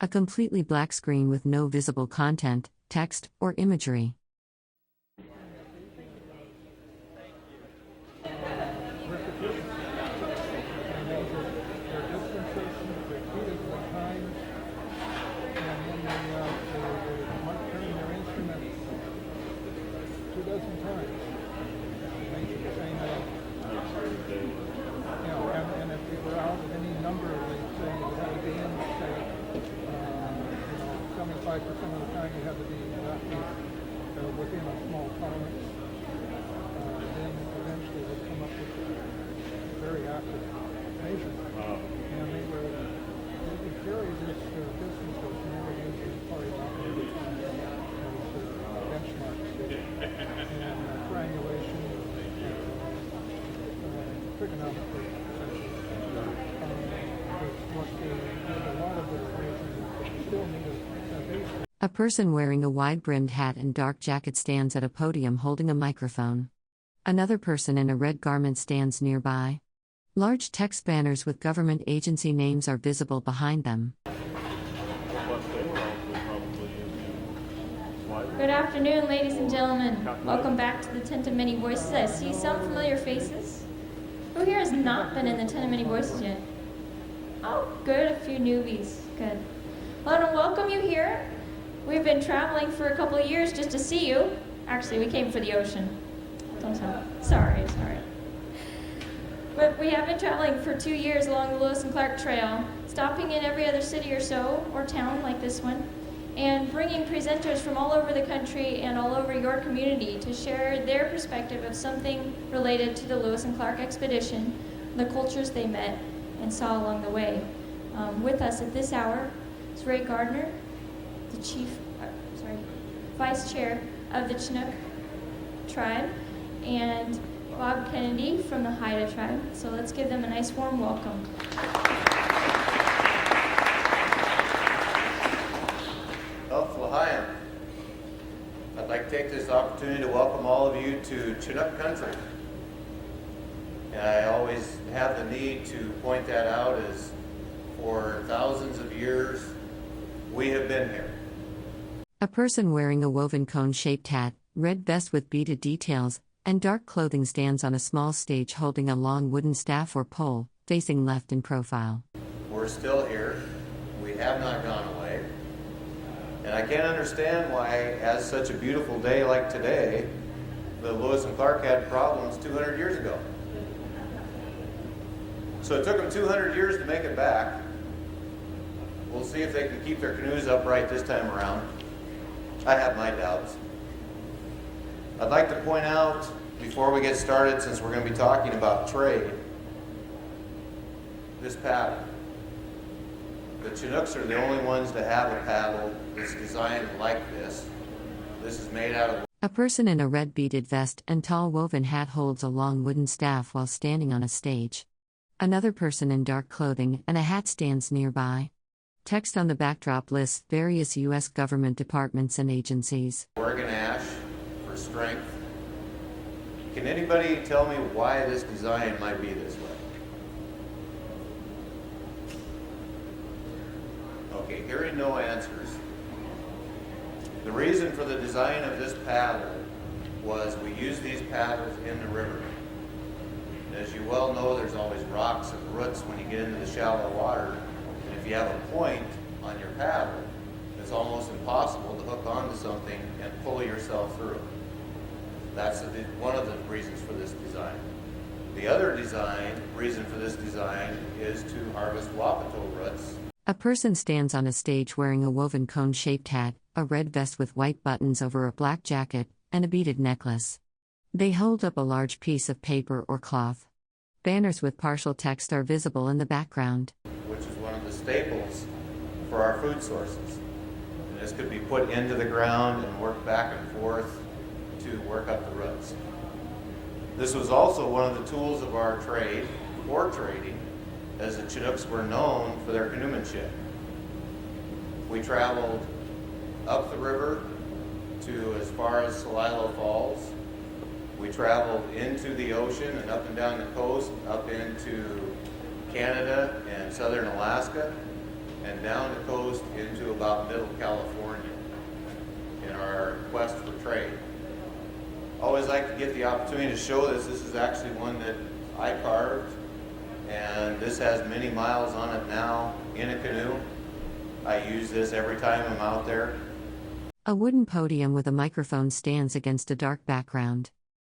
A completely black screen with no visible content, text, or imagery. And if we were out at any number, they'd say you had to be in, say, 75% of the time you had to be within a small tolerance. Then eventually they'd come up with a very accurate measurement. And they would carry this distance of never using part of as benchmarks and triangulation, trigonometry. A person wearing a wide-brimmed hat and dark jacket stands at a podium holding a microphone. Another person in a red garment stands nearby. Large text banners with government agency names are visible behind them. Good afternoon, ladies and gentlemen. Welcome back to the Tent of Many Voices. I see some familiar faces. Who here has not been in the Tent of Many Voices yet? Oh, good. A few newbies. Good. Well, I want to welcome you here. We've been traveling for a couple of years just to see you. Actually, we came for the ocean. Don't tell. Sorry. But we have been traveling for 2 years along the Lewis and Clark Trail, stopping in every other city or so, or town like this one, and bringing presenters from all over the country and all over your community to share their perspective of something related to the Lewis and Clark expedition, the cultures they met and saw along the way. With us at this hour is Ray Gardner, the Vice Chair of the Chinook tribe, and Bob Kennedy from the Haida tribe. So let's give them a nice warm welcome. I'd like to take this opportunity to welcome all of you to Chinook country. And I always have the need to point that out as for thousands of years we have been here. A person wearing a woven cone-shaped hat, red vest with beaded details, and dark clothing stands on a small stage holding a long wooden staff or pole, facing left in profile. We're still here. We have not gone away. And I can't understand why, as such a beautiful day like today, the Lewis and Clark had problems 200 years ago. So it took them 200 years to make it back. We'll see if they can keep their canoes upright this time around. I have my doubts. I'd like to point out, before we get started, since we're going to be talking about trade, this paddle. The Chinooks are the only ones to have a paddle that's designed like this. This is made out of... A person in a red beaded vest and tall woven hat holds a long wooden staff while standing on a stage. Another person in dark clothing and a hat stands nearby. Text on the backdrop lists various U.S. government departments and agencies. Oregon ash for strength. Can anybody tell me why this design might be this way? Okay, hearing no answers. The reason for the design of this paddle was we use these paddles in the river. As you well know, there's always rocks and roots when you get into the shallow water. And if you have a point on your paddle, it's almost impossible to hook onto something and pull yourself through. That's one of the reasons for this design. The other reason for this design is to harvest wapato roots. A person stands on a stage wearing a woven cone-shaped hat, a red vest with white buttons over a black jacket, and a beaded necklace. They hold up a large piece of paper or cloth. Banners with partial text are visible in the background. Which is one of the staples for our food sources. And this could be put into the ground and work back and forth to work up the roots. This was also one of the tools of our trade, for trading, as the Chinooks were known for their canoemanship. We traveled up the river to as far as Celilo Falls. We traveled into the ocean and up and down the coast, up into Canada and southern Alaska, and down the coast into California in our quest for trade. I always like to get the opportunity to show this. This is actually one that I carved, and this has many miles on it now in a canoe. I use this every time I'm out there. A wooden podium with a microphone stands against a dark background.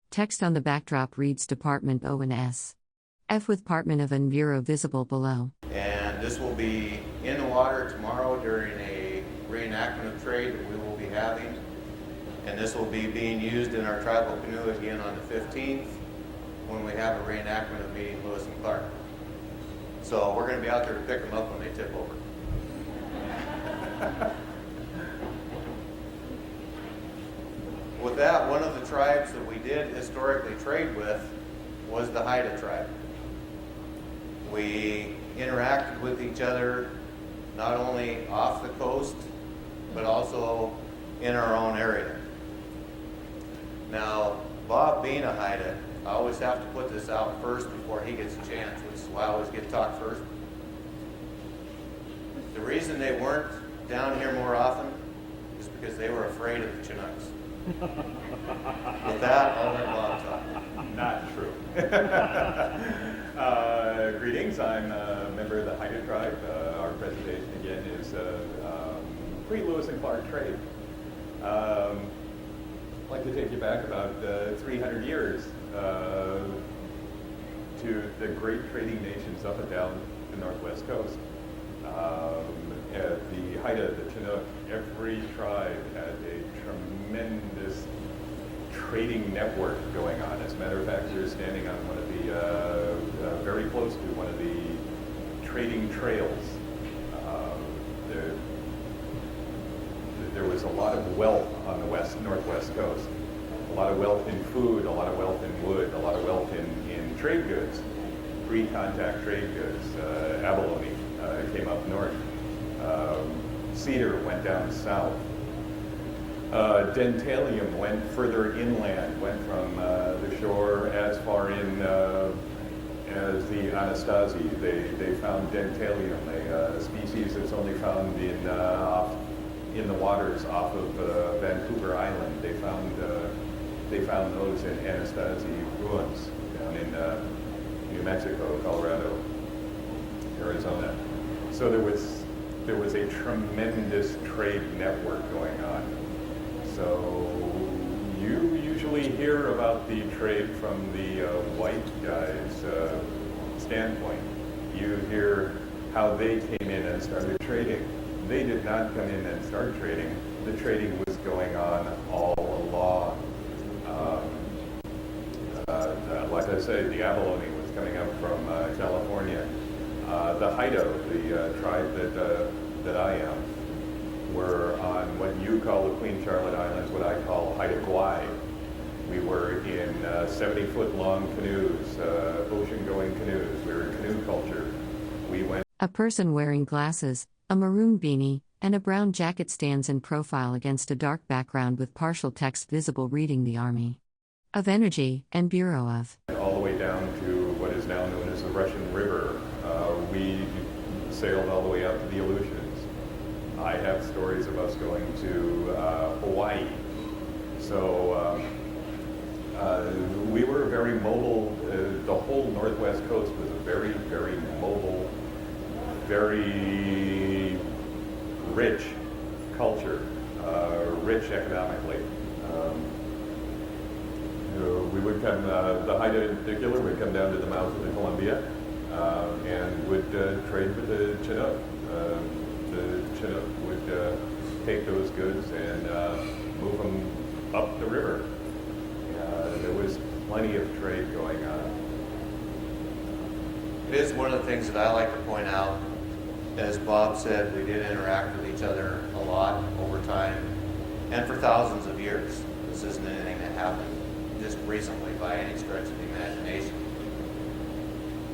Text on the backdrop reads Department O&S. F with Department of N Bureau visible below. And this will be in the water tomorrow during a reenactment of trade that we will be having. And this will be being used in our tribal canoe again on the 15th when we have a reenactment of meeting Lewis and Clark. So we're going to be out there to pick them up when they tip over. With that, one of the tribes that we did historically trade with was the Haida tribe. We interacted with each other not only off the coast, but also in our own area. Now, Bob being a Haida, I always have to put this out first before he gets a chance, which is why I always get to talk first. The reason they weren't down here more often is because they were afraid of the Chinooks. With that, I'll let Bob talk. Not true. Greetings, I'm a member of the Haida tribe. Our presentation again is pre-Lewis and Clark trade. I'd like to take you back about 300 years to the great trading nations up and down the northwest coast. The Haida, the Chinook, every tribe had a tremendous trading network going on. As a matter of fact, we were standing on one of the, very close to one of the trading trails. There was a lot of wealth on the northwest coast. A lot of wealth in food, a lot of wealth in wood, a lot of wealth in trade goods, pre-contact trade goods. Abalone came up north. Cedar went down south. Dentalium went further inland, went from the shore as far in as the Anasazi. They found dentalium, a species that's only found in the waters off of Vancouver Island. They found those in Anasazi ruins down in New Mexico, Colorado, Arizona. So there was a tremendous trade network going on. So you usually hear about the trade from the white guys' standpoint. You hear how they came in and started trading. They did not come in and start trading. The trading was going on all along. Like I say, the abalone was coming up from California. The Haida, the tribe that I am, were on what you call the Queen Charlotte Islands, what I call Haida Gwaii. We were in 70-foot long canoes, ocean-going canoes. We were canoe culture. We went. A person wearing glasses, a maroon beanie, and a brown jacket stands in profile against a dark background with partial text visible reading the Army of Energy and Bureau of. All the way down to what is now known as the Russian River. We sailed all the way out to the Aleutians. I have stories of us going to Hawaii. So we were very mobile. The whole northwest coast was a very, very mobile, very rich culture, rich economically. We would come, the Haida in particular, would come down to the mouth of the Columbia and would trade with the Chinook. The Chinook would take those goods and move them up the river. There was plenty of trade going on. It is one of the things that I like to point out. As Bob said, we did interact with each other a lot over time and for thousands of years. This isn't anything that happened just recently by any stretch of the imagination.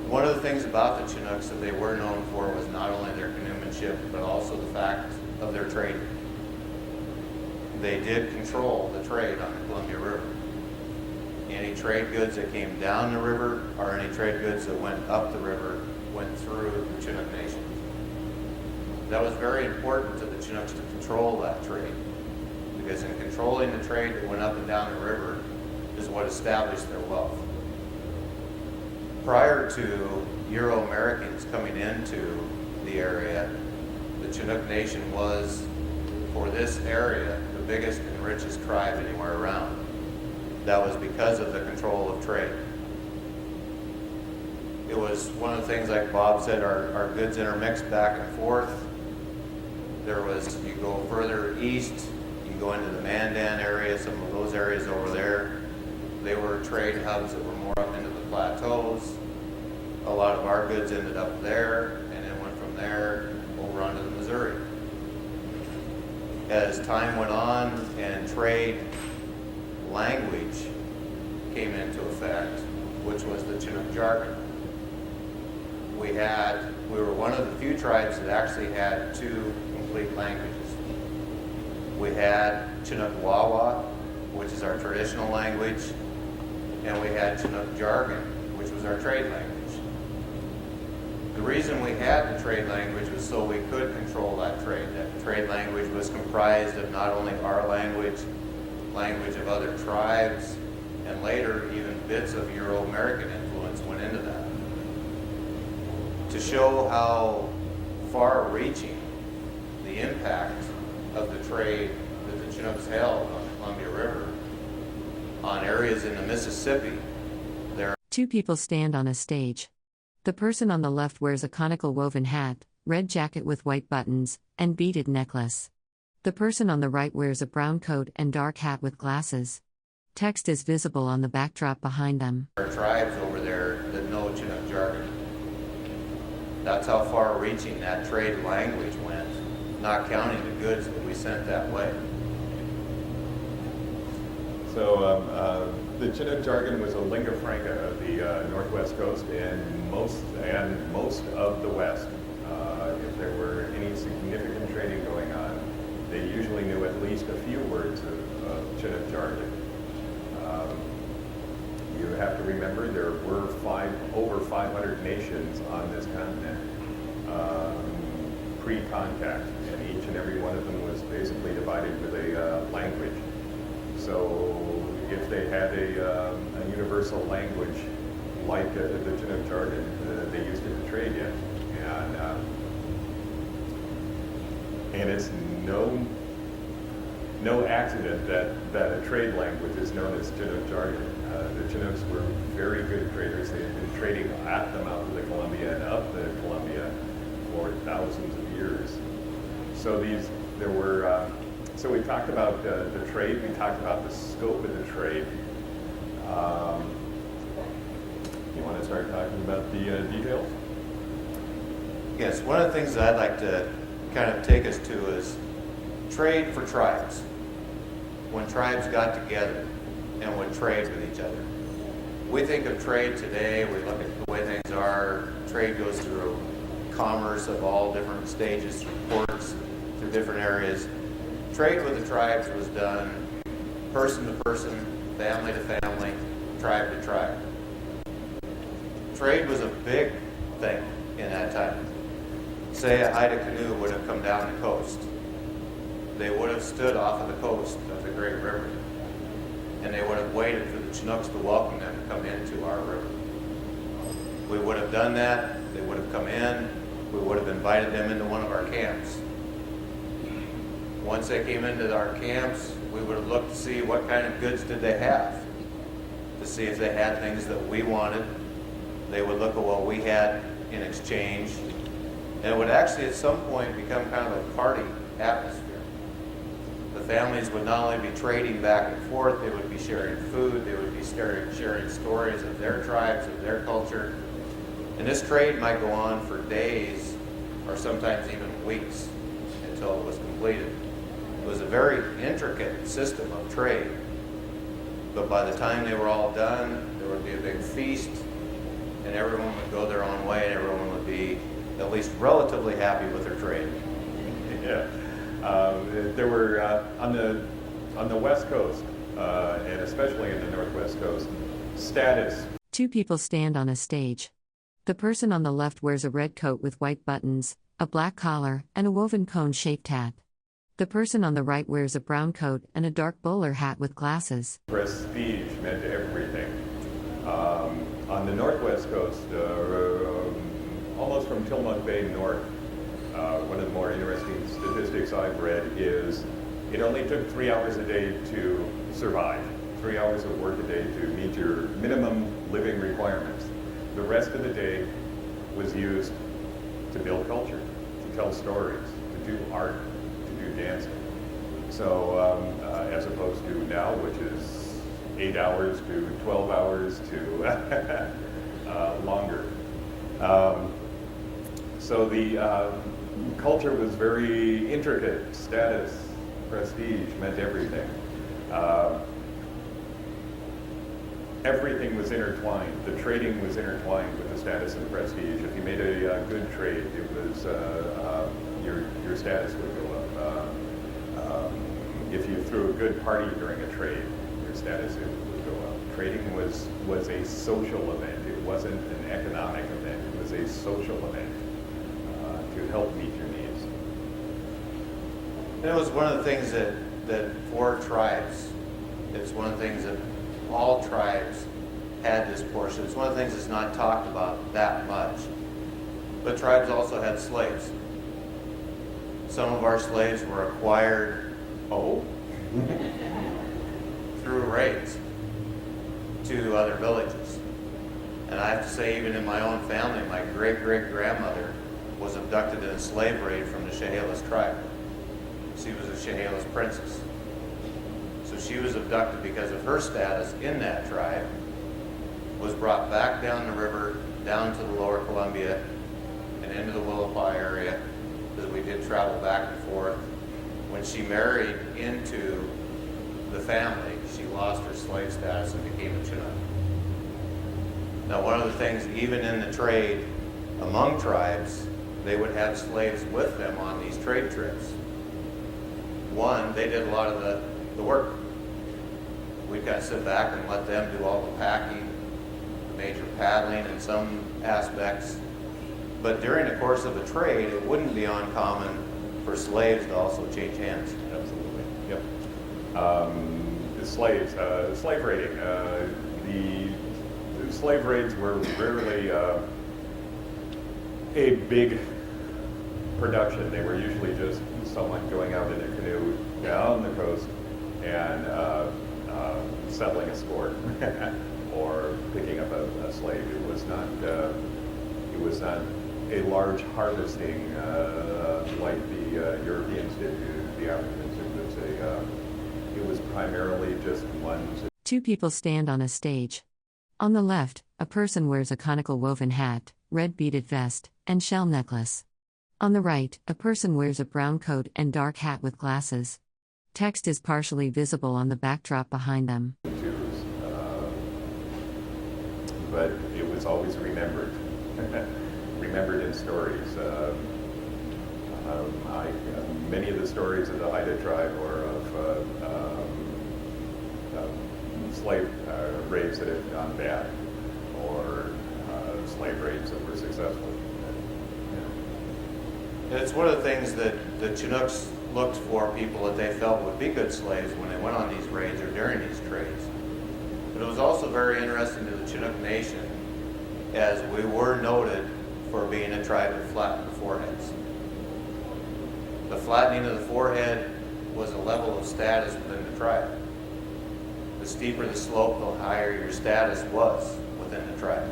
One of the things about the Chinooks that they were known for was not only their canoemanship, but also the fact of their trade. They did control the trade on the Columbia River. Any trade goods that came down the river or any trade goods that went up the river went through the Chinook Nation. That was very important to the Chinooks to control that trade, because in controlling the trade that went up and down the river is what established their wealth. Prior to Euro-Americans coming into the area, the Chinook Nation was, for this area, the biggest and richest tribe anywhere around. That was because of the control of trade. It was one of the things, like Bob said, our goods intermixed back and forth. There was, you go further east, you go into the Mandan area, some of those areas over there, they were trade hubs that were more up into the plateaus. A lot of our goods ended up there, and then went from there over onto the Missouri. As time went on and trade language came into effect, which was the Chinook jargon. We were one of the few tribes that actually had two complete languages. We had Chinook Wawa, which is our traditional language, and we had Chinook jargon, which was our trade language. The reason we had the trade language was so we could control that trade. That trade language was comprised of not only our language, language of other tribes, and later even bits of Euro-American influence went into that. To show how far-reaching the impact of the trade that the Chinooks held on the Columbia River on areas in the Mississippi, Two people stand on a stage. The person on the left wears a conical woven hat, red jacket with white buttons, and beaded necklace. The person on the right wears a brown coat and dark hat with glasses. Text is visible on the backdrop behind them. there are tribes over there that know Chinook jargon. That's how far-reaching that trade language went, not counting the goods that we sent that way. So the Chinook jargon was a lingua franca of the Northwest Coast and most of the West. If there were any significant trading going on, they usually knew at least a few words of Chinook jargon. You have to remember there were over 500 nations on this continent pre-contact, and each and every one of them was basically divided with a language. So if they had a universal language like the Chinook jargon, they used it to trade in. And it's no accident that a trade language is known as Chinook jargon. The Chinooks were very good traders. They had been trading at the mouth of the Columbia and up the Columbia for thousands of years. So so we talked about the trade. We talked about the scope of the trade. You want to start talking about the details? Yes, one of the things that I'd like to kind of take us to is trade for tribes. When tribes got together and would trade with each other. We think of trade today, we look at the way things are, trade goes through commerce of all different stages, through ports, through different areas. Trade with the tribes was done person to person, family to family, tribe to tribe. Trade was a big thing in that time. Say a Haida canoe would have come down the coast. They would have stood off of the coast of the Great River, and they would have waited for the Chinooks to welcome them to come into our river. We would have done that, they would have come in, we would have invited them into one of our camps. Once they came into our camps, we would have looked to see what kind of goods did they have, to see if they had things that we wanted. They would look at what we had in exchange, and it would actually at some point become kind of a party atmosphere. The families would not only be trading back and forth, they would be sharing food, they would be sharing stories of their tribes, of their culture. And this trade might go on for days or sometimes even weeks until it was completed. It was a very intricate system of trade. But by the time they were all done, there would be a big feast, and everyone would go their own way, and everyone would be at least relatively happy with their trade. Yeah. There were on the West Coast, and especially in the Northwest Coast, status. Two people stand on a stage. The person on the left wears a red coat with white buttons, a black collar, and a woven cone-shaped hat. The person on the right wears a brown coat and a dark bowler hat with glasses. Prestige meant everything. On the northwest coast, almost from Tillamook Bay north, one of the more interesting statistics I've read is it only took 3 hours a day to survive, 3 hours of work a day to meet your minimum living requirements. The rest of the day was used to build culture, to tell stories, to do art, to do dancing. So as opposed to now, which is 8 hours to 12 hours to longer. So the culture was very intricate. Status, prestige meant everything. Everything was intertwined. The trading was intertwined with the status and the prestige. If you made a good trade, it was your status would go up. If you threw a good party during a trade, your status would go up. Trading was a social event. It wasn't an economic event. It was a social event to help meet your needs. And it was one of the things that for tribes, it's one of the things that all tribes had this portion. It's one of the things that's not talked about that much. But tribes also had slaves. Some of our slaves were acquired, through raids to other villages. And I have to say, even in my own family, my great-great-grandmother was abducted in a slave raid from the Chehalis tribe. She was a Chehalis princess. So she was abducted because of her status in that tribe, was brought back down the river, down to the lower Columbia, and into the Willapa area, because we did travel back and forth. When she married into the family, she lost her slave status and became a Chinook. Now, one of the things, even in the trade among tribes, they would have slaves with them on these trade trips. One, they did a lot of the work. We'd kind of sit back and let them do all the packing, the major paddling in some aspects. But during the course of a trade, it wouldn't be uncommon for slaves to also change hands. Absolutely. Yep. Slave raiding. The slave raids were rarely a big production. They were usually just someone going out in a canoe down the coast and settling a score or picking up a slave. It was not a large harvesting like the Europeans did to the Africans. It was primarily just one. Two people stand on a stage. On the left, a person wears a conical woven hat, red beaded vest, and shell necklace. On the right, a person wears a brown coat and dark hat with glasses. Text is partially visible on the backdrop behind them. But it was always remembered. Remembered in stories. Many of the stories of the Haida tribe or of slave raids that have gone bad or slave raids that were successful. And it's one of the things that the Chinooks looked for people that they felt would be good slaves when they went on these raids or during these trades. But it was also very interesting to the Chinook Nation, as we were noted for being a tribe that flattened the foreheads. The flattening of the forehead was a level of status within the tribe. The steeper the slope, the higher your status was within the tribe.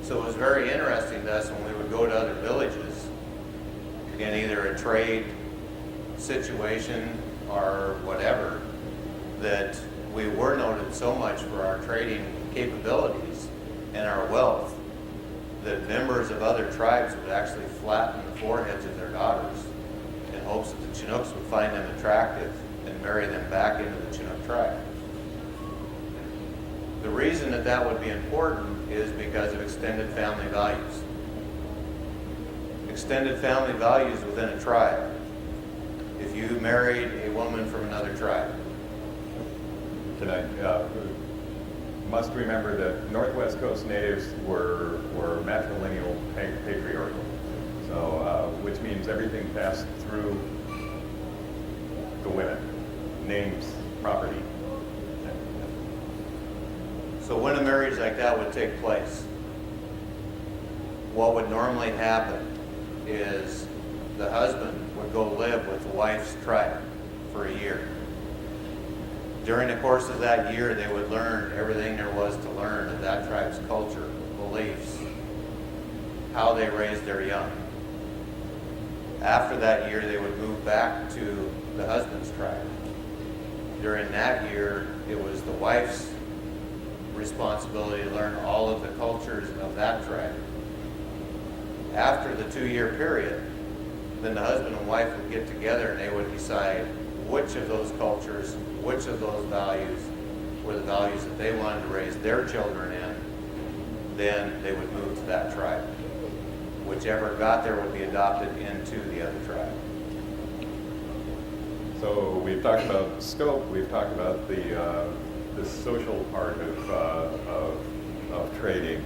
So it was very interesting to us when we would go to other villages in either a trade situation or whatever, that we were noted so much for our trading capabilities and our wealth that members of other tribes would actually flatten the foreheads of their daughters in hopes that the Chinooks would find them attractive and marry them back into the Chinook tribe. The reason that that would be important is because of extended family values. Extended family values within a tribe. If you married a woman from another tribe. Must remember that Northwest Coast natives were matrilineal patriarchal. So, which means everything passed through the women, names, property. So when a marriage like that would take place, what would normally happen is the husband would go live with the wife's tribe for a year. During the course of that year, they would learn everything there was to learn of that tribe's culture, beliefs, how they raised their young. After that year, they would move back to the husband's tribe. During that year, it was the wife's responsibility to learn all of the cultures of that tribe. After the 2-year period, then the husband and wife would get together and they would decide which of those cultures, which of those values were the values that they wanted to raise their children in. Then they would move to that tribe. Whichever got there would be adopted into the other tribe. So we've talked about scope. We've talked about the social part of trading.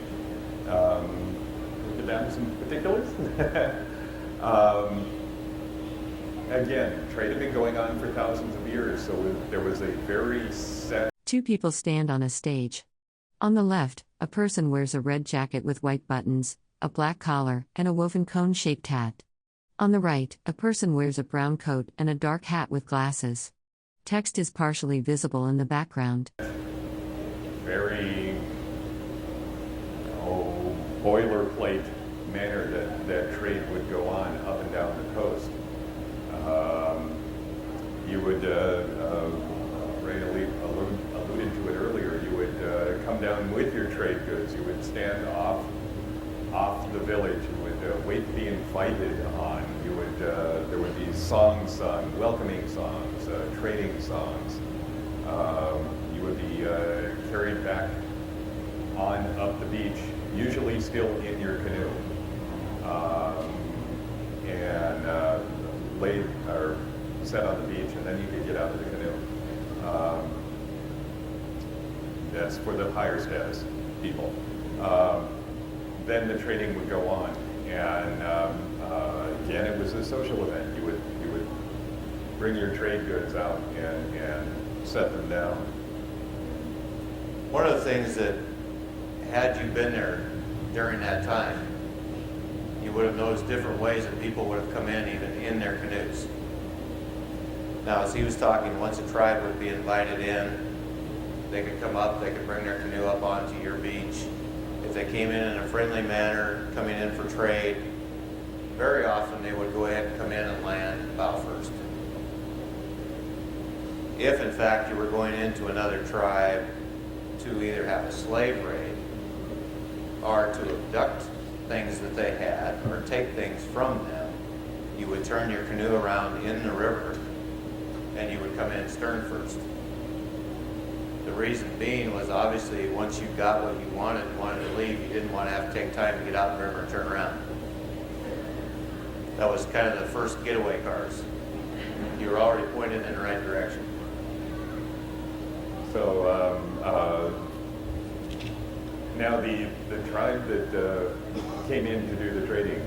We'll get down to some particulars. Again, trade had been going on for thousands of years, so there was a very set. Two people stand on a stage. On the left, a person wears a red jacket with white buttons, a black collar, and a woven cone-shaped hat. On the right, a person wears a brown coat and a dark hat with glasses. Text is partially visible in the background. Very boilerplate manner that trade would go on up and down the coast. You would, Ray alluded to it earlier, you would come down with your trade goods. You would stand off the village. You would wait to be invited on. You would, there would be songs sung, welcoming songs, trading songs. You would be carried back on up the beach, usually still in your canoe, and laid or set on the beach, and then you could get out of the canoe. That's for the higher status people. Then the trading would go on, and again, it was a social event. You would bring your trade goods out and set them down. One of the things that, had you been there during that time, you would have noticed different ways that people would have come in, even in their canoes. Now, as he was talking, once a tribe would be invited in, they could come up, they could bring their canoe up onto your beach. If they came in a friendly manner, coming in for trade, very often they would go ahead and come in and land bow first. If, in fact, you were going into another tribe to either have a slave raid or to abduct things that they had or take things from them, you would turn your canoe around in the river and you would come in stern first. The reason being was obviously once you got what you wanted and wanted to leave, you didn't want to have to take time to get out in the river and turn around. That was kind of the first getaway cars. You were already pointed in the right direction. So now the tribe that came in to do the trading,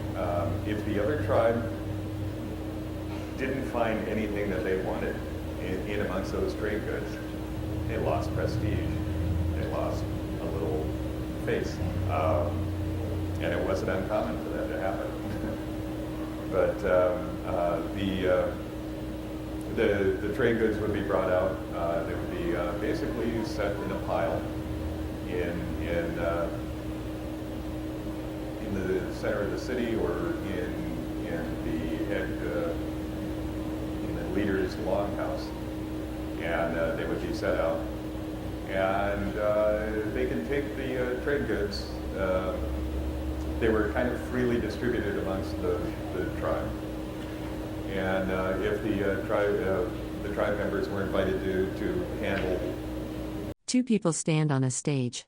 if the other tribe didn't find anything that they wanted in amongst those trade goods, they lost prestige. They lost a little face, and it wasn't uncommon for that to happen. But the trade goods would be brought out. They would be basically set in a pile in the center of the city or in the head in the leader's longhouse, and they would be set out. And they can take the trade goods. They were kind of freely distributed amongst the tribe. And if the tribe members were invited to handle. Two people stand on a stage.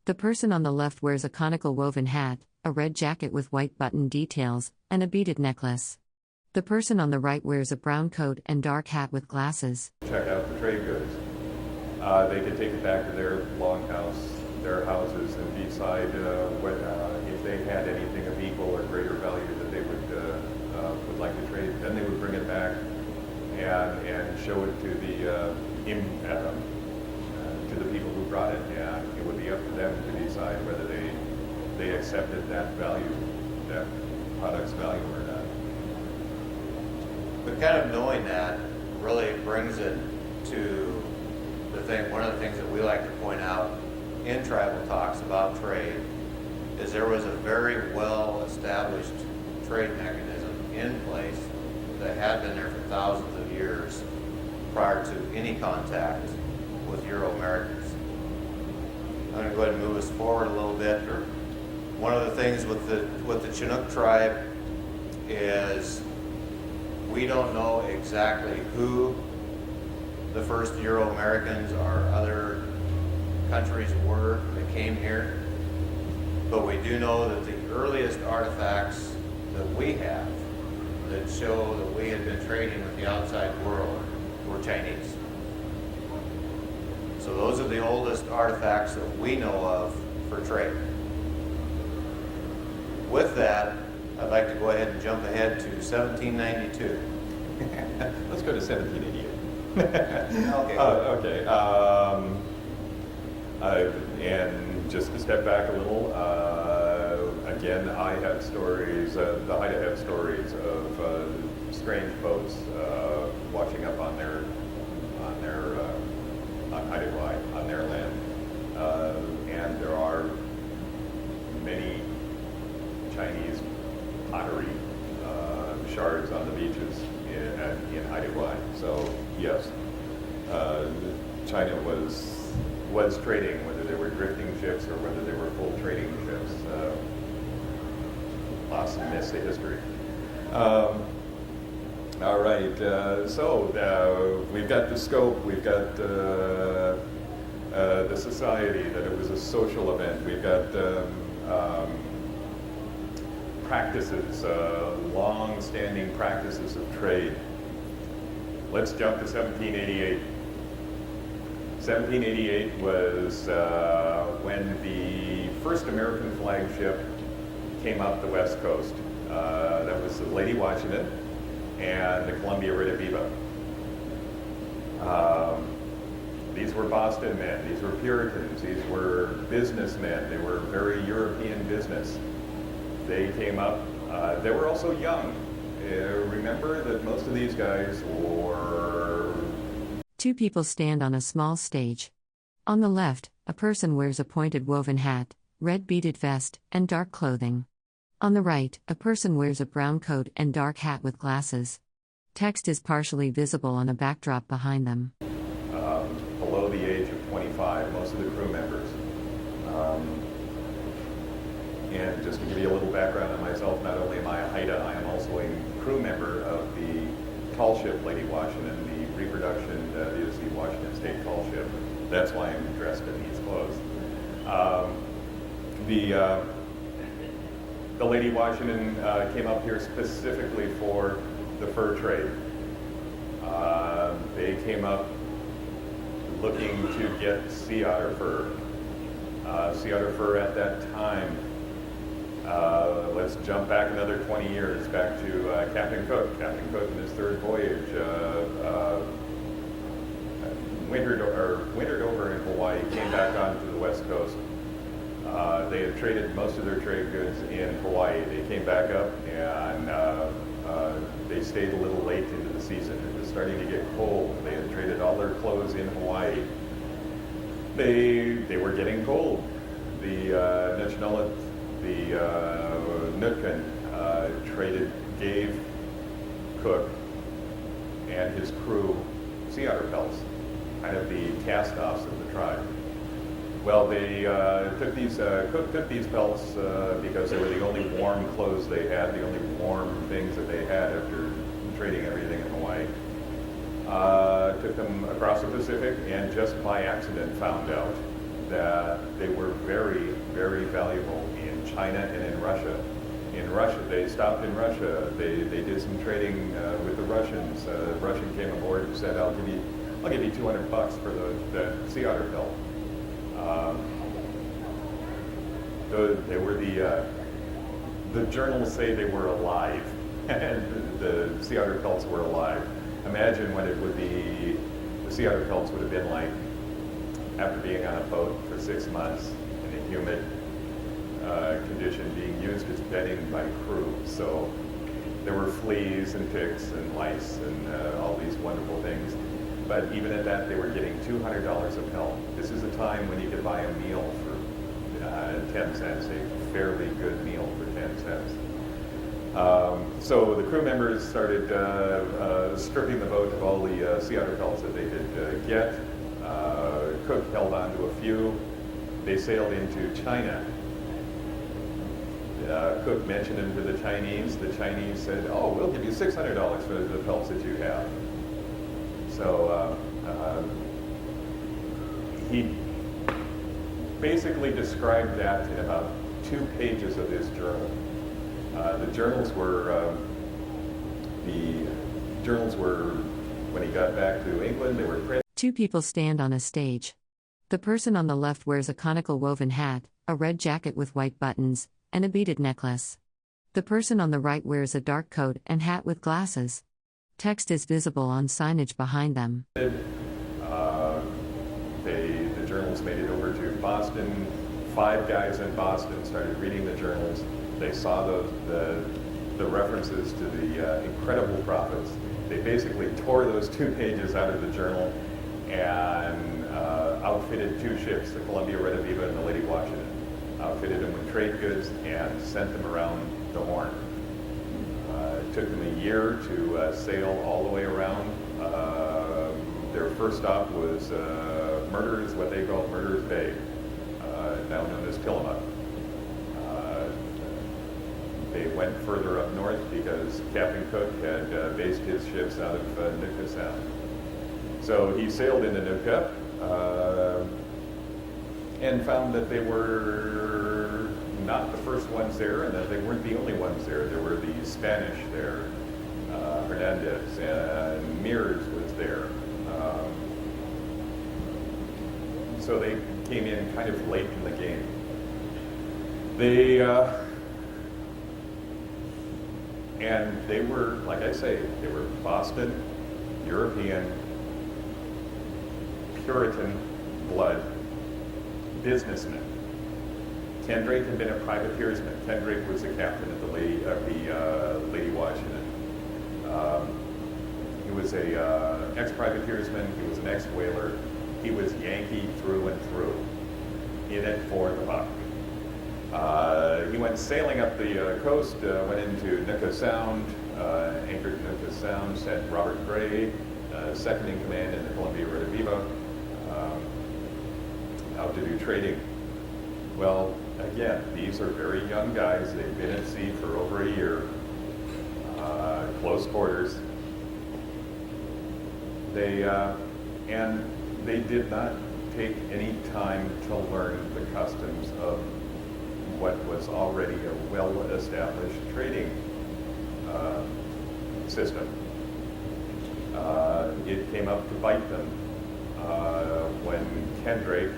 The person on the left wears a conical woven hat, a red jacket with white button details, and a beaded necklace. The person on the right wears a brown coat and dark hat with glasses. Check out the trade goods. They could take it back to their longhouse, their houses, and decide if they had anything of equal or greater value that they would back and show it to the people who brought it, and it would be up to them to decide whether they accepted that value, that product's value or not. But kind of knowing that really brings it to the thing, one of the things that we like to point out in tribal talks about trade is there was a very well established trade mechanism in place that had been there for thousands of years prior to any contact with Euro-Americans. I'm going to go ahead and move us forward a little bit. One of the things with the Chinook tribe is we don't know exactly who the first Euro-Americans or other countries were that came here, but we do know that the earliest artifacts that we have that show that we had been trading with the outside world were Chinese. So those are the oldest artifacts that we know of for trade. With that, I'd like to go ahead and jump ahead to 1792. Let's go to 1788. Okay. And just to step back a little, again, I have stories, the Haida have stories of strange boats washing up on their Haida, on their land. And there are many Chinese pottery shards on the beaches in Haida. So yes, China was trading, whether they were drifting ships or whether they were full trading ships. Lots of myths of history. All right, so we've got the scope, we've got the society, that it was a social event, we've got practices, long-standing practices of trade. Let's jump to 1788. 1788 was when the first American flagship came up the west coast. That was the Lady Washington and the Columbia Rediviva. These were Boston men, these were Puritans, these were businessmen, they were very European business. They came up, they were also young. Remember that most of these guys were... Two people stand on a small stage. On the left, a person wears a pointed woven hat, red beaded vest, and dark clothing. On the right, a person wears a brown coat and dark hat with glasses. Text is partially visible on a backdrop behind them. Below the age of 25, most of the crew members. And just to give you a little background on myself, not only am I a Haida, I am also a crew member of the tall ship Lady Washington, the reproduction, the Washington State tall ship. That's why I'm dressed in these clothes. The Lady Washington came up here specifically for the fur trade. They came up looking to get sea otter fur. Sea otter fur at that time, let's jump back another 20 years, back to Captain Cook. Captain Cook in his third voyage wintered over in Hawaii, came back onto the west coast. They had traded most of their trade goods in Hawaii. They came back up and they stayed a little late into the season. It was starting to get cold. They had traded all their clothes in Hawaii. They were getting cold. The Nutchinullet, the Nutkin gave Cook and his crew sea otter pelts, kind of the cast-offs of the tribe. Well, they Cook took these pelts because they were the only warm clothes they had, the only warm things that they had after trading everything in Hawaii. Took them across the Pacific and just by accident found out that they were very, very valuable in China and in Russia. In Russia, they stopped in Russia. They did some trading with the Russians. A Russian came aboard and said, "I'll give you $200 for the sea otter pelt." They were the journals say they were alive. and the sea otter pelts were alive. Imagine what it would be, the sea otter pelts would have been like after being on a boat for 6 months in a humid condition, being used as bedding by crew. So there were fleas and ticks and lice and all these wonderful things. But even at that, they were getting $200 a pelt. This is a time when you could buy a meal for 10 cents, a fairly good meal for 10 cents. So the crew members started stripping the boat of all the sea otter pelts that they could get. Cook held on to a few. They sailed into China. Cook mentioned them to the Chinese. The Chinese said, "Oh, we'll give you $600 for the pelts that you have." So he basically described that in about 2 pages of his journal. The journals were, when he got back to England, they were printed. 2 people stand on a stage. The person on the left wears a conical woven hat, a red jacket with white buttons, and a beaded necklace. The person on the right wears a dark coat and hat with glasses. Text is visible on signage behind them. The journals made it over to Boston. 5 guys in Boston started reading the journals. They saw the references to the incredible profits. They basically tore those 2 pages out of the journal and outfitted 2 ships, the Columbia Red Aviva and the Lady Washington. Outfitted them with trade goods and sent them around the Horn. It took them a year to sail all the way around. Their first stop was Murderers, what they called Murderers Bay, now known as Tillamook. They went further up north because Captain Cook had based his ships out of Nootka Sound. So he sailed into Nootka and found that they were not the first ones there and that they weren't the only ones there. There were the Spanish there, Hernandez, and Mears was there. So they came in kind of late in the game. And they were, like I say, they were Boston, European, Puritan blood businessmen. Kendrake had been a privateersman. Kendrake was the captain of the Lady Washington. He was a ex-privateersman. He was an ex-whaler. He was Yankee through and through. In it for the buck. He went sailing up the coast, went into Nootka Sound, anchored in Nootka Sound, sent Robert Gray, second in command in the Columbia Red Aviva, out to do trading. Well, again, these are very young guys. They've been at sea for over a year, close quarters. And they did not take any time to learn the customs of what was already a well-established trading system. It came up to bite them when Kendrake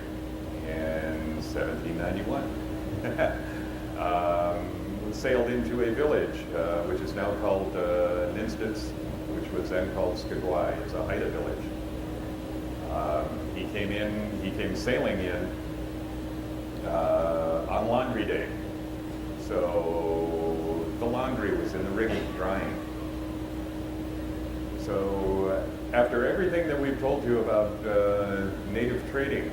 in 1791 sailed into a village which is now called Ninstitz, which was then called Skagwai. It's a Haida village. He came sailing in on laundry day. So the laundry was in the rigging drying. So after everything that we've told you about native trading,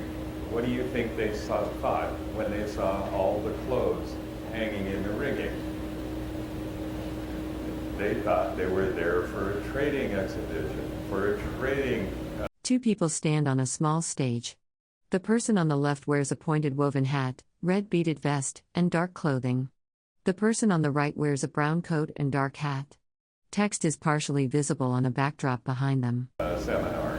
what do you think they thought when they saw all the clothes hanging in the rigging? They thought they were there for a trading exhibition, for a trading... 2 people stand on a small stage. The person on the left wears a pointed woven hat, red beaded vest, and dark clothing. The person on the right wears a brown coat and dark hat. Text is partially visible on a backdrop behind them. Seminar.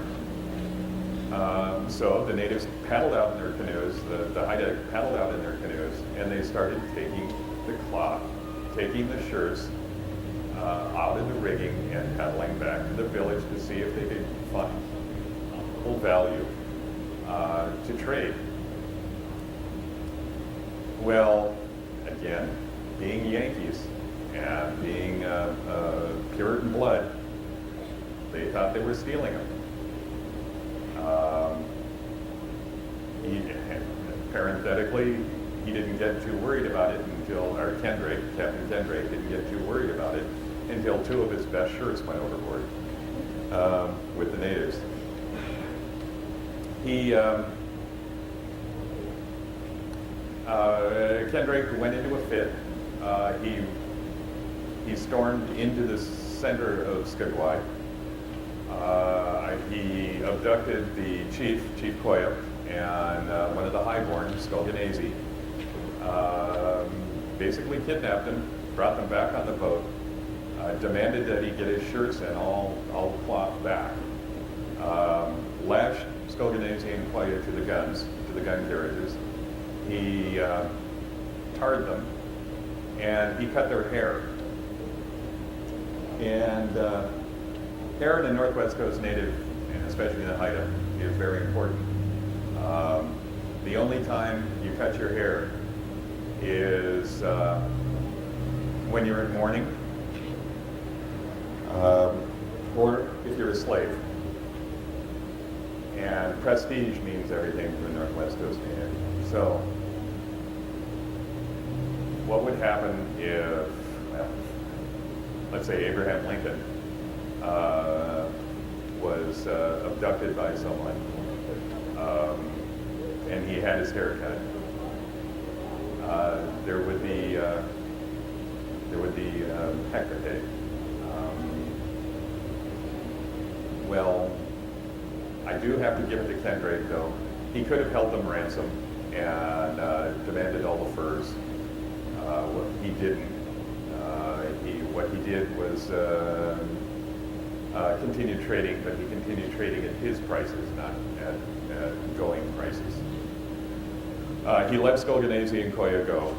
So the natives paddled out in their canoes, the Haida paddled out in their canoes, and they started taking the cloth, taking the shirts out of the rigging and paddling back to the village to see if they could find full value to trade. Well, again, being Yankees, And being Puritan blood, they thought they were stealing them. Parenthetically, he didn't get too worried about it until, or Captain Kendrake didn't get too worried about it until 2 of his best shirts went overboard with the natives. Kendrake went into a fit. He stormed into the center of Skagway. He abducted the Chief Koya, and one of the highborn, Skulganese, basically kidnapped him, brought them back on the boat, demanded that he get his shirts and all cloth back, lashed Skulganese and Koya to the gun carriages. He tarred them, and he cut their hair. And hair in a Northwest Coast native, and especially in the Haida, is very important. The only time you cut your hair is when you're in mourning, or if you're a slave. And prestige means everything to the Northwest Coast native. So, what would happen if, well, let's say Abraham Lincoln was abducted by someone, and he had his hair cut? There would be hecate. Well, I do have to give it to Kendrake, though. He could have held them ransom and demanded all the furs. He didn't. What he did was continue trading, but he continued trading at his prices, not at going prices. He let Skulganese and Koya go.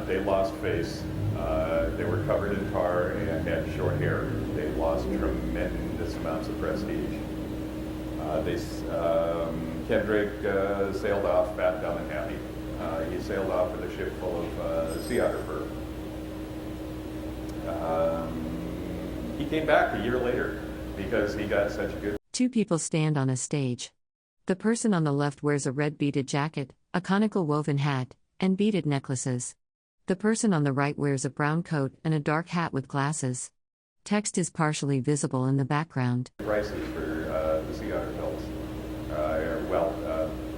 They lost face. They were covered in tar and had short hair. They lost tremendous amounts of prestige. Kendrake sailed off fat, dumb, and happy. He sailed off with a ship full of sea otter fur. He came back a year later because he got such a good... 2 people stand on a stage. The person on the left wears a red beaded jacket, a conical woven hat, and beaded necklaces. The person on the right wears a brown coat and a dark hat with glasses. Text is partially visible in the background. Prices for the sea otter pelts.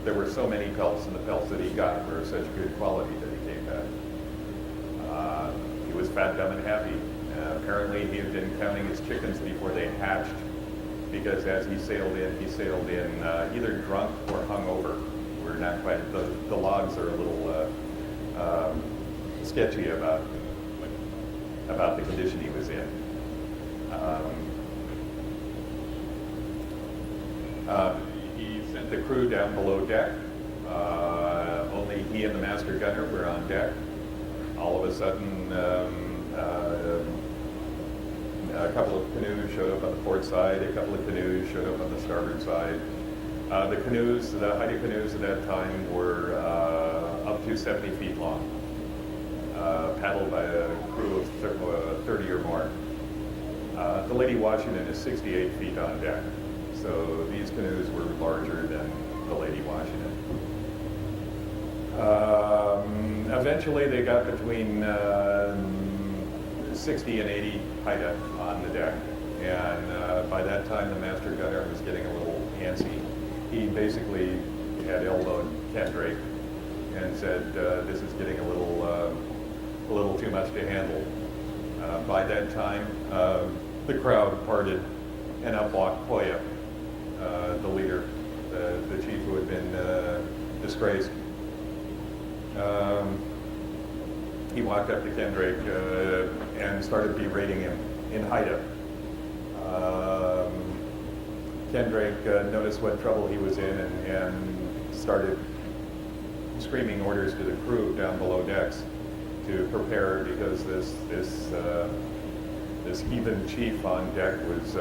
There were so many pelts, and the pelts that he got were such good quality that he came back. He was fat, dumb, and happy. Apparently he had been counting his chickens before they hatched, because as he sailed in either drunk or hungover. We're not quite, the logs are a little sketchy about the condition he was in. He sent the crew down below deck. Only he and the master gunner were on deck. All of a sudden, a couple of canoes showed up on the port side. A couple of canoes showed up on the starboard side. The Haida canoes at that time were up to 70 feet long, paddled by a crew of 30 or more. The Lady Washington is 68 feet on deck, so these canoes were larger than the Lady Washington. Eventually they got between 60 and 80 Haida on the deck, and by that time the master gunner was getting a little antsy. He basically had elbowed Kendrake and said, "This is getting a little too much to handle." By that time, the crowd parted, and up walked Koya, the leader, the chief who had been disgraced. He walked up to Kendrake and started berating him in Haida. Kendrake noticed what trouble he was in and started screaming orders to the crew down below decks to prepare, because this heathen chief on deck was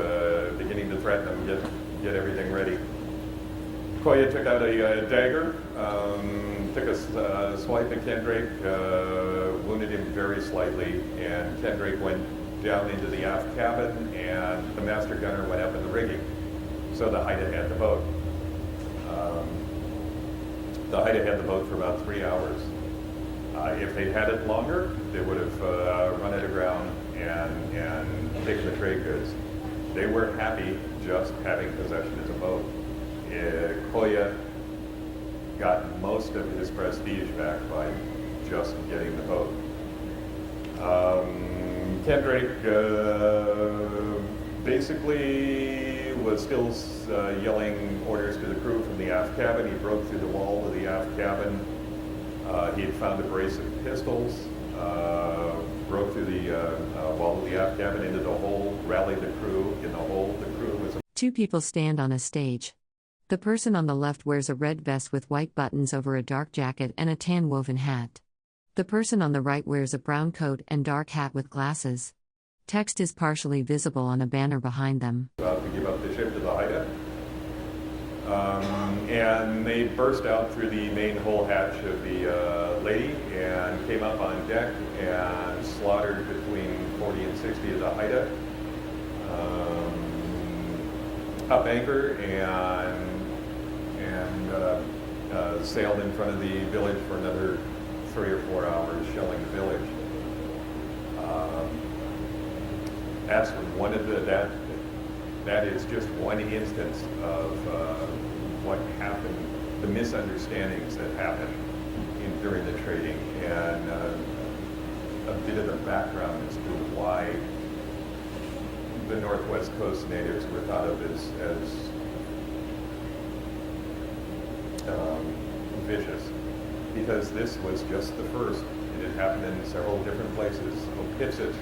beginning to threaten them, get everything ready. Koya took out a dagger, took a swipe at Kendrake, wounded him very slightly, and Kendrake went down into the aft cabin, and the master gunner went up in the rigging. So the Haida had the boat. The Haida had the boat for about 3 hours. If they'd had it longer, they would have run it aground and taken the trade goods. They were happy just having possession of the boat. Koya got most of his prestige back by just getting the boat. Kendrake basically was still yelling orders to the crew from the aft cabin. He broke through the wall of the aft cabin. He had found a brace of pistols, broke through the wall of the aft cabin into the hold, rallied the crew. In the hold, the crew was... Two people stand on a stage. The person on the left wears a red vest with white buttons over a dark jacket and a tan woven hat. The person on the right wears a brown coat and dark hat with glasses. Text is partially visible on a banner behind them. About to give up the ship to the Haida. And they burst out through the main hull hatch of the Lady and came up on deck and slaughtered between 40 and 60 of the Haida. Up anchor and sailed in front of the village for another 3 or 4 hours, shelling the village. That's one of that is just one instance of what happened, the misunderstandings that happened during the trading, and a bit of the background as to why the Northwest Coast natives were thought of as vicious, because this was just the first. It had happened in several different places. Opitsit,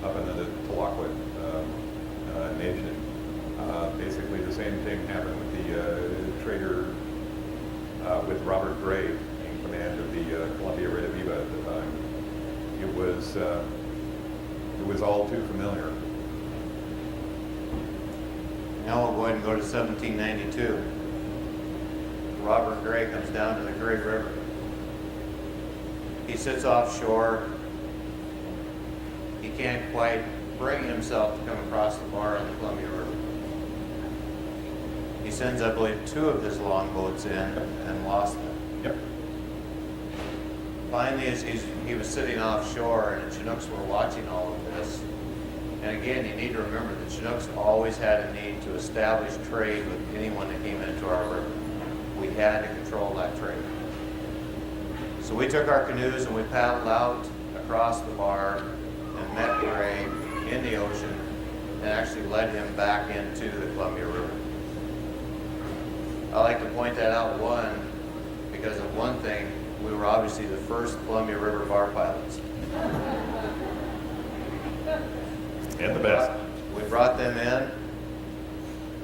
up in the Tlaquit nation. Basically the same thing happened with the trader, with Robert Gray in command of the Columbia Rediviva at the time. It was all too familiar. Now we'll go ahead and go to 1792. Robert Gray comes down to the Great River. He sits offshore. He can't quite bring himself to come across the bar on the Columbia River. He sends, I believe, 2 of his longboats in and lost them. Yep. Finally, as he was sitting offshore and the Chinooks were watching all of this, and again, you need to remember the Chinooks always had a need to establish trade with anyone that came into our river. We had to control that trade. So we took our canoes and we paddled out across the bar and met Gray in the ocean and actually led him back into the Columbia River. I like to point that out, one, because of one thing, we were obviously the first Columbia River bar pilots. And the best. We brought them in.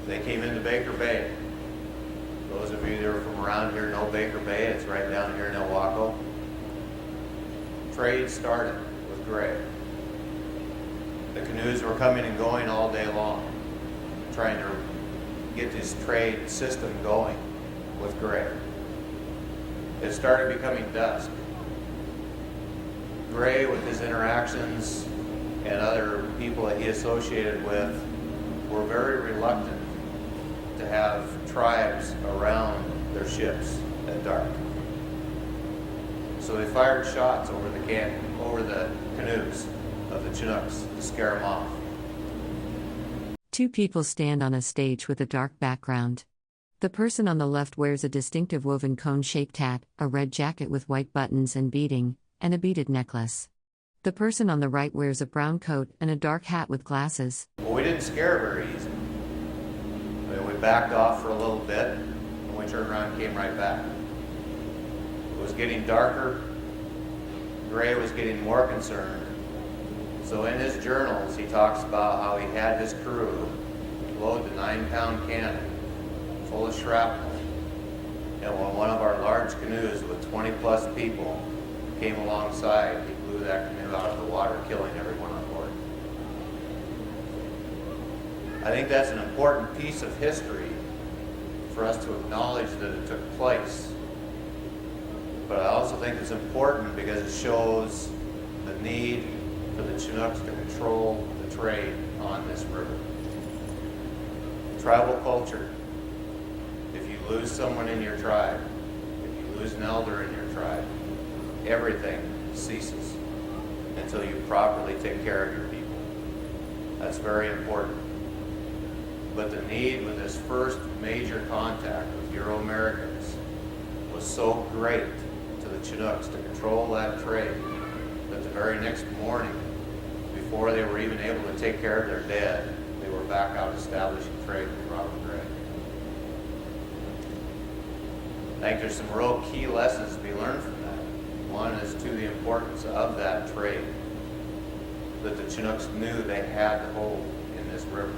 They came into Baker Bay. Those of you that are from around here know Baker Bay. It's right down here in Ilwaco. Trade started with Gray. The canoes were coming and going all day long, trying to get this trade system going with Gray. It started becoming dusk. Gray, with his interactions and other people that he associated with, were very reluctant to have tribes around their ships at dark. So they fired shots over the canoes of the Chinooks to scare them off. 2 people stand on a stage with a dark background. The person on the left wears a distinctive woven cone-shaped hat, a red jacket with white buttons and beading, and a beaded necklace. The person on the right wears a brown coat and a dark hat with glasses. Well, we didn't scare very easy. We backed off for a little bit, and we turned around and came right back. It was getting darker. Gray was getting more concerned. So in his journals, he talks about how he had his crew load the 9-pound cannon full of shrapnel. And when one of our large canoes with 20-plus people came alongside, he blew that canoe out of the water, killing everyone on board. I think that's an important piece of history for us to acknowledge that it took place. But I also think it's important because it shows the need for the Chinooks to control the trade on this river. Tribal culture. If you lose someone in your tribe, if you lose an elder in your tribe, everything ceases until you properly take care of your people. That's very important. But the need with this first major contact with Euro-Americans was so great to the Chinooks to control that trade that the very next morning, before they were even able to take care of their dead, they were back out establishing trade with Robert Gray. I think there's some real key lessons to be learned from that. One is to the importance of that trade, that the Chinooks knew they had to hold in this river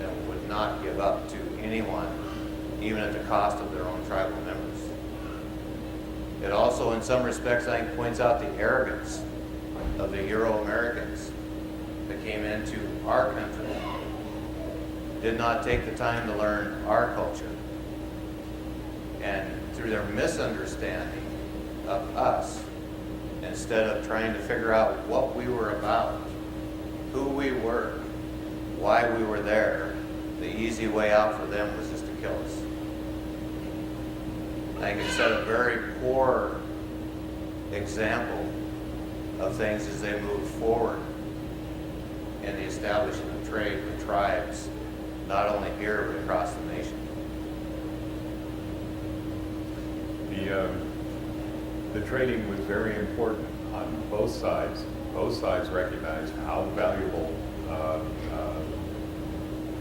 and would not give up to anyone, even at the cost of their own tribal members. It also, in some respects, I think, points out the arrogance of the Euro-Americans that came into our country, did not take the time to learn our culture, and through their misunderstanding of us, instead of trying to figure out what we were about, who we were, why we were there, the easy way out for them was just to kill us. I think it set a very poor example of things as they moved forward in the establishment of trade with tribes, not only here but across the nation. The trading was very important on both sides. Both sides recognized how valuable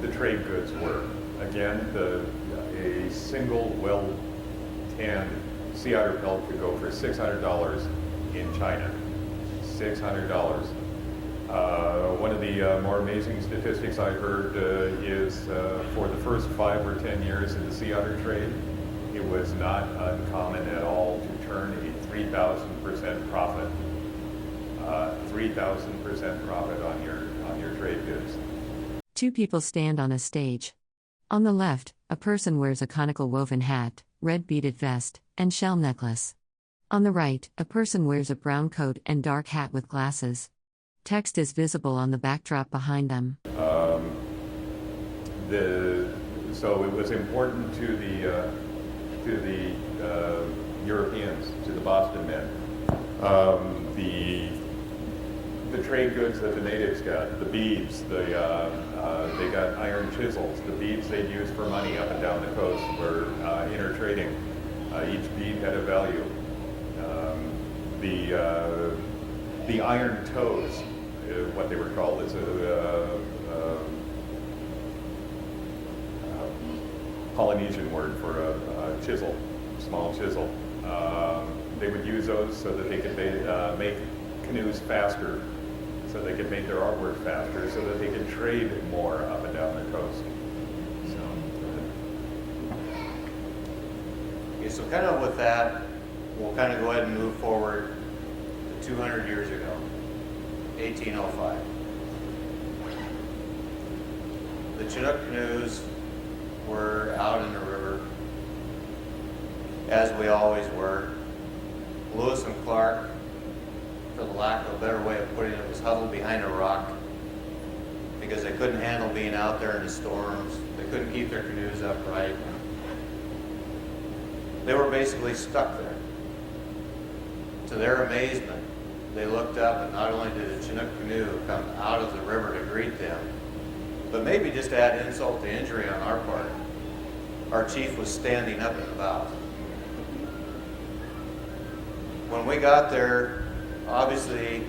the trade goods were. Again, a single well-tanned sea otter pelt could go for $600 in China. $600. One of the more amazing statistics I heard is for the first 5 or 10 years of the sea otter trade, it was not uncommon at all to turn a 3,000% profit. 3,000% profit on your trade goods. Two people stand on a stage. On the left, a person wears a conical woven hat, red beaded vest, and shell necklace. On the right, a person wears a brown coat and dark hat with glasses. Text is visible on the backdrop behind them. So it was important to the Europeans, to the Boston men. The trade goods that the natives got, the beads, they got iron chisels. The beads they'd use for money up and down the coast were intertrading. Each bead had a value. The iron toes, what they were called, is a Polynesian word for a chisel, small chisel. They would use those so that they could make canoes faster, so they could make their artwork faster, so that they could trade more up and down the coast. Okay, so kind of with that, we'll kind of go ahead and move forward to 200 years ago, 1805. The Chinook canoes were out in the river, as we always were. Lewis and Clark, for the lack of a better way of putting it, was huddled behind a rock because they couldn't handle being out there in the storms. They couldn't keep their canoes upright. They were basically stuck there. To their amazement, they looked up, and not only did a Chinook canoe come out of the river to greet them, but maybe just to add insult to injury on our part, our chief was standing up in the bow. When we got there, obviously,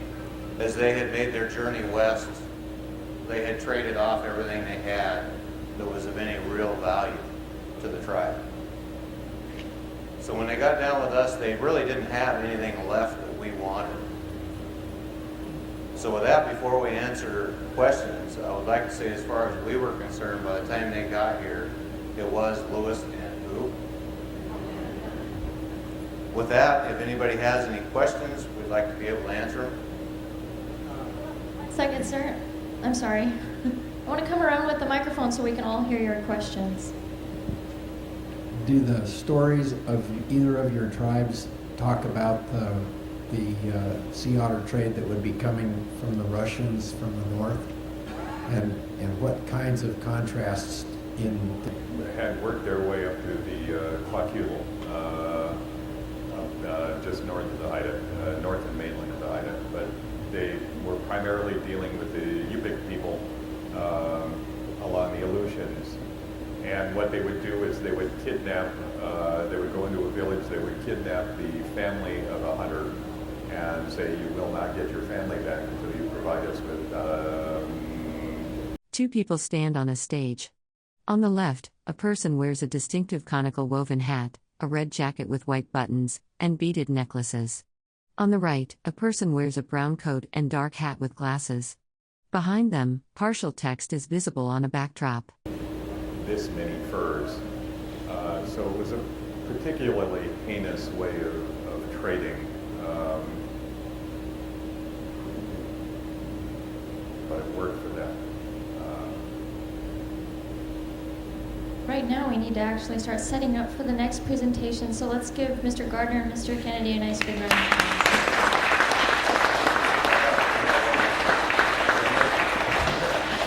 as they had made their journey west, they had traded off everything they had that was of any real value to the tribe. So when they got down with us, they really didn't have anything left that we wanted. So with that, before we answer questions, I would like to say, as far as we were concerned, by the time they got here, it was Lewis and who? With that, if anybody has any questions, we'd like to be able to answer them. Second, sir. I'm sorry. I want to come around with the microphone so we can all hear your questions. do the stories of either of your tribes talk about the sea otter trade that would be coming from the Russians from the north? And what kinds of contrasts had worked their way up to the Kwakule, just north of the Haida, north and mainland of the Haida, but they were primarily dealing with the Yupik people along the Aleutians. And what they would do is they would kidnap, they would go into a village, they would kidnap the family of a hunter and say, you will not get your family back until you provide us with... Two people stand on a stage. On the left, a person wears a distinctive conical woven hat, a red jacket with white buttons, and beaded necklaces. On the right, a person wears a brown coat and dark hat with glasses. Behind them, partial text is visible on a backdrop. This many furs. So it was a particularly heinous way of trading. But it worked for them. Right now we need to actually start setting up for the next presentation, so let's give Mr. Gardner and Mr. Kennedy a nice big round of applause.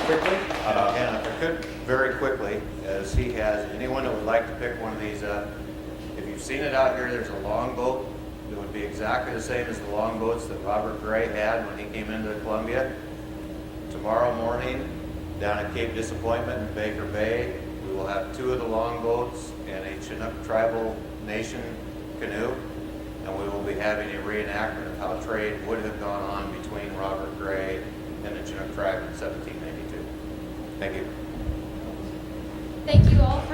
Quickly, and if I could, very quickly, as he has, anyone that would like to pick one of these up, if you've seen it out here, there's a longboat that would be exactly the same as the longboats that Robert Gray had when he came into Columbia. Tomorrow morning, down at Cape Disappointment in Baker Bay, we will have two of the longboats and a Chinook tribal nation canoe, and we will be having a reenactment of how trade would have gone on between Robert Gray and the Chinook tribe in 1792. Thank you. Thank you all for